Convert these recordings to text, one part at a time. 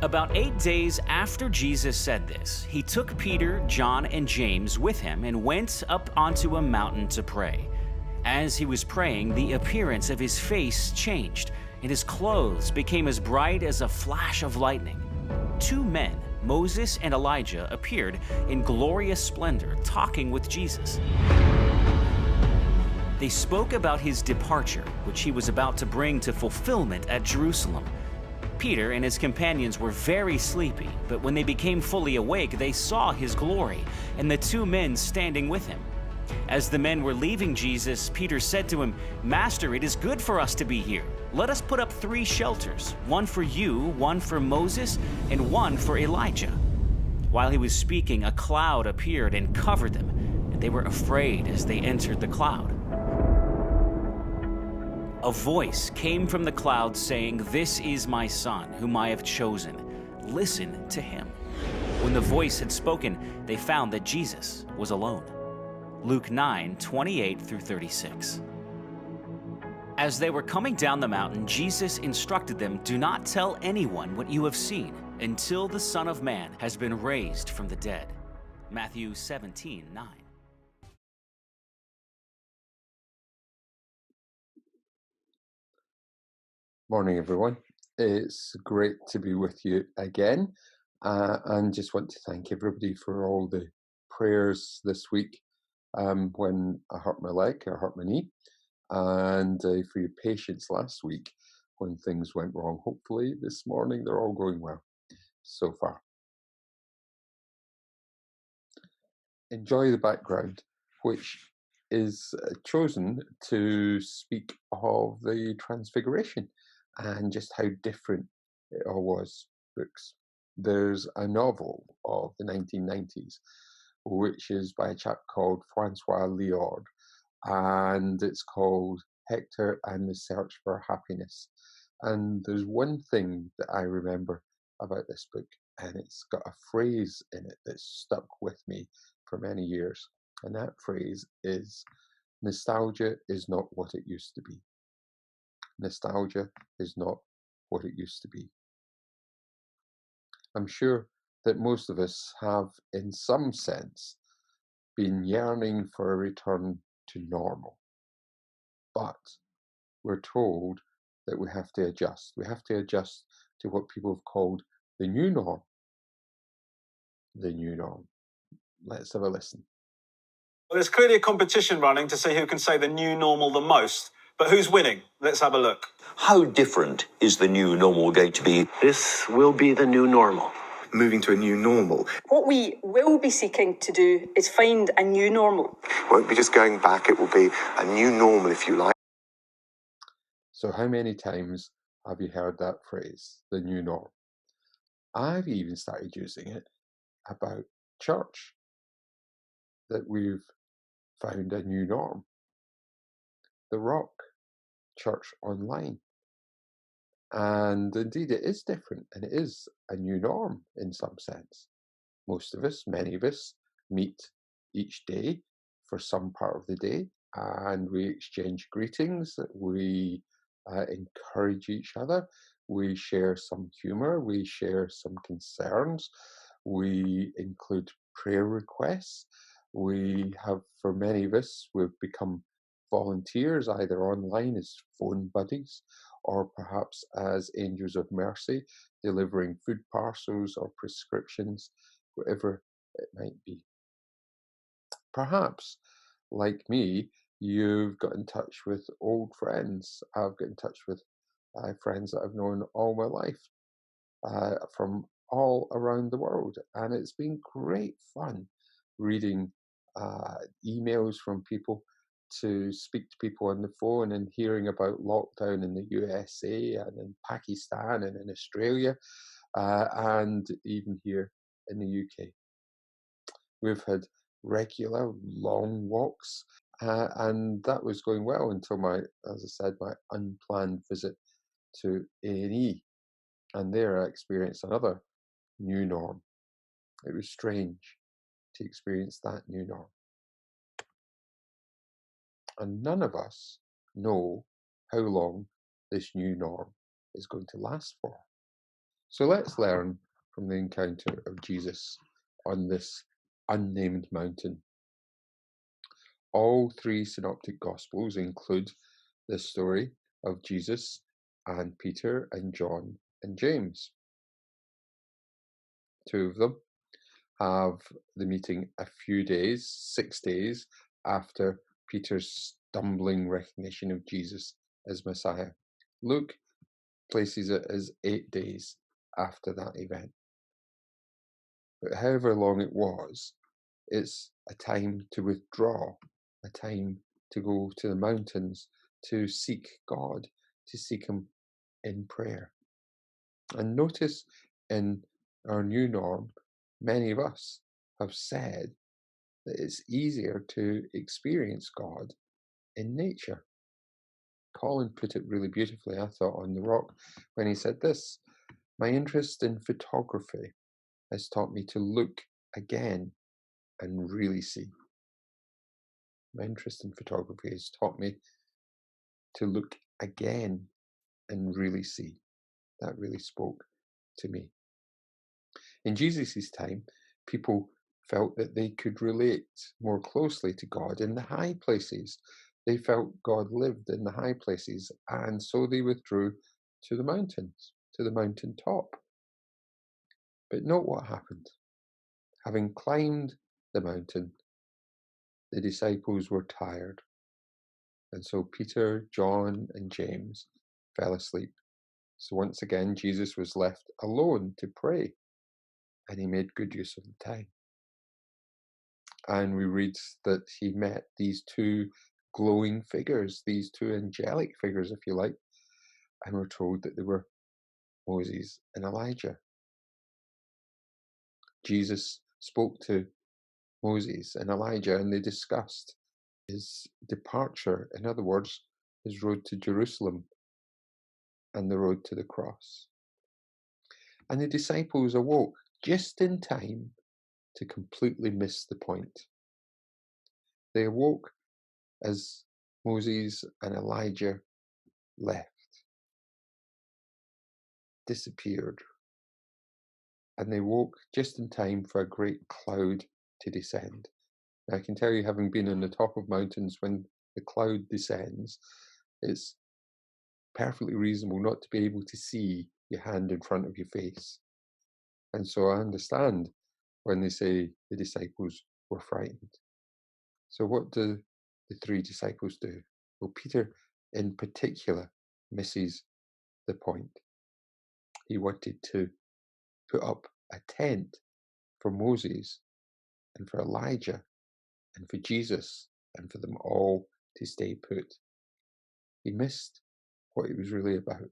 About 8 days after Jesus said this, he took Peter, John, and James with him and went up onto a mountain to pray. As he was praying, the appearance of his face changed, and his clothes became as bright as a flash of lightning. Two men, Moses and Elijah, appeared in glorious splendor, talking with Jesus. They spoke about his departure, which he was about to bring to fulfillment at Jerusalem. Peter and his companions were very sleepy, but when they became fully awake, they saw his glory and the two men standing with him. As the men were leaving Jesus, Peter said to him, "Master, it is good for us to be here. Let us put up 3 shelters, one for you, one for Moses, and one for Elijah." While he was speaking, a cloud appeared and covered them, and they were afraid as they entered the cloud. A voice came from the cloud saying, "This is my son, whom I have chosen. Listen to him." When the voice had spoken, they found that Jesus was alone. Luke 9:28-36. As they were coming down the mountain, Jesus instructed them, "Do not tell anyone what you have seen until the Son of Man has been raised from the dead." Matthew 17:9. Morning, everyone. It's great to be with you again, and just want to thank everybody for all the prayers this week when I hurt my leg, I hurt my knee, and for your patience last week when things went wrong. Hopefully this morning they're all going well so far. Enjoy the background, which is chosen to speak of the Transfiguration and just how different it all was. Books. There's a novel of the 1990s, which is by a chap called Francois Liord, and it's called Hector and the Search for Happiness. And there's one thing that I remember about this book, and it's got a phrase in it that's stuck with me for many years, and that phrase is, "Nostalgia is not what it used to be." Nostalgia is not what it used to be. I'm sure that most of us have, in some sense, been yearning for a return to normal. But we're told that we have to adjust. We have to adjust to what people have called the new norm. The new norm. Let's have a listen. Well, there's clearly a competition running to see who can say the new normal the most. But who's winning? Let's have a look. How different is the new normal going to be? This will be the new normal. Moving to a new normal. What we will be seeking to do is find a new normal. It won't be just going back, it will be a new normal, if you like. So how many times have you heard that phrase, the new norm? I've even started using it about church, that we've found a new norm. The Rock Church Online. And indeed it is different, and it is a new norm in some sense. Most of us, many of us, meet each day for some part of the day, and we exchange greetings, we encourage each other, we share some humor, we share some concerns, we include prayer requests. We have, for many of us, we've become volunteers either online as phone buddies or perhaps as angels of mercy, delivering food parcels or prescriptions, whatever it might be. Perhaps, like me, you've got in touch with old friends. I've got in touch with friends that I've known all my life from all around the world, and it's been great fun reading emails from people, to speak to people on the phone and hearing about lockdown in the USA and in Pakistan and in Australia and even here in the UK. We've had regular long walks and that was going well until as I said, my unplanned visit to A&E, and there I experienced another new norm. It was strange to experience that new norm. And none of us know how long this new norm is going to last for. So let's learn from the encounter of Jesus on this unnamed mountain. All three synoptic gospels include the story of Jesus and Peter and John and James. Two of them have the meeting a few days, 6 days, after Peter's stumbling recognition of Jesus as Messiah. Luke places it as 8 days after that event. But however long it was, it's a time to withdraw, a time to go to the mountains, to seek God, to seek Him in prayer. And notice in our new norm, many of us have said that it's easier to experience God in nature. Colin put it really beautifully, I thought, on The Rock when he said this: "My interest in photography has taught me to look again and really see." My interest in photography has taught me to look again and really see. That really spoke to me. In Jesus' time, people felt that they could relate more closely to God in the high places. They felt God lived in the high places, and so they withdrew to the mountains, to the mountain top. But note what happened. Having climbed the mountain, the disciples were tired, and so Peter, John, and James fell asleep. So once again, Jesus was left alone to pray, and he made good use of the time. And we read that he met these two glowing figures, these two angelic figures, if you like, and we're told that they were Moses and Elijah. Jesus spoke to Moses and Elijah, and they discussed his departure, in other words, his road to Jerusalem and the road to the cross. And the disciples awoke just in time to completely miss the point. They awoke as Moses and Elijah left, disappeared, and they woke just in time for a great cloud to descend. Now, I can tell you, having been on the top of mountains, when the cloud descends, it's perfectly reasonable not to be able to see your hand in front of your face. And so I understand when they say the disciples were frightened. So what do the three disciples do? Well, Peter in particular misses the point. He wanted to put up a tent for Moses and for Elijah and for Jesus and for them all to stay put. He missed what it was really about.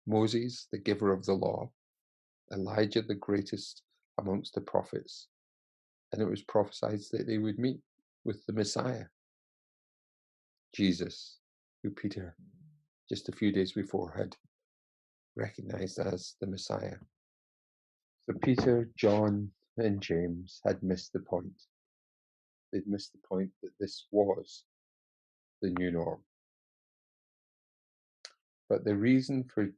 Moses, the giver of the law, Elijah, the greatest amongst the prophets, and it was prophesied that they would meet with the Messiah, Jesus, who Peter, just a few days before, had recognized as the Messiah. So Peter, John, and James had missed the point. They'd missed the point that this was the new norm. But the reason for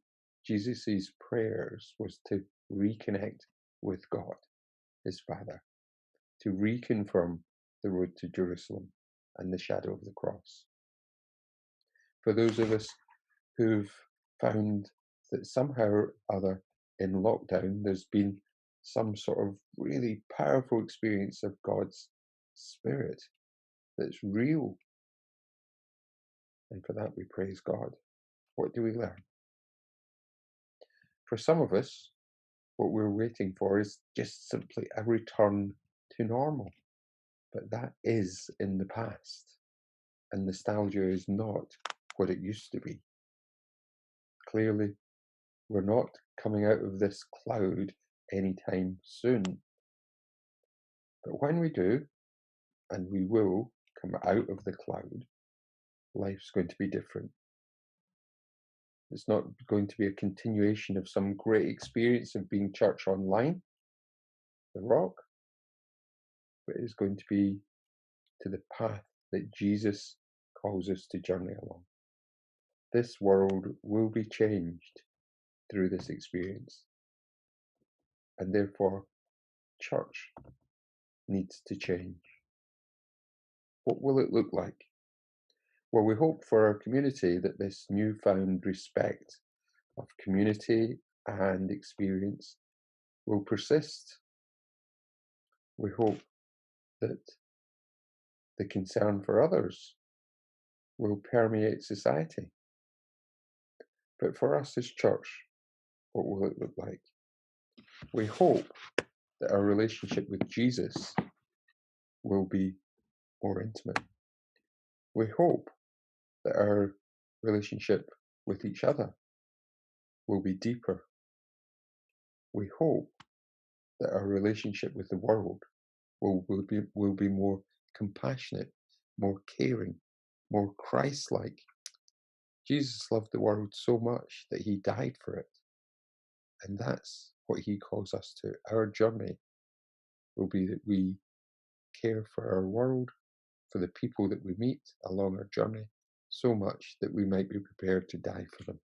Jesus' prayers was to reconnect with God, his Father, to reconfirm the road to Jerusalem and the shadow of the cross. For those of us who've found that somehow or other in lockdown there's been some sort of really powerful experience of God's Spirit that's real, and for that we praise God. What do we learn? For some of us, what we're waiting for is just simply a return to normal. But that is in the past, and nostalgia is not what it used to be. Clearly, we're not coming out of this cloud anytime soon. But when we do, and we will come out of the cloud, life's going to be different. It's not going to be a continuation of some great experience of being church online, the rock, but it's going to be to the path that Jesus calls us to journey along. This world will be changed, through this experience. And therefore, church needs to change. What will it look like? Well, we hope for our community that this newfound respect of community and experience will persist. We hope that the concern for others will permeate society. But for us as church, what will it look like? We hope that our relationship with Jesus will be more intimate. We hope that our relationship with each other will be deeper. We hope that our relationship with the world will be more compassionate, more caring, more Christ-like. Jesus loved the world so much that he died for it. And that's what he calls us to. Our journey will be that we care for our world, for the people that we meet along our journey, so much that we might be prepared to die for them.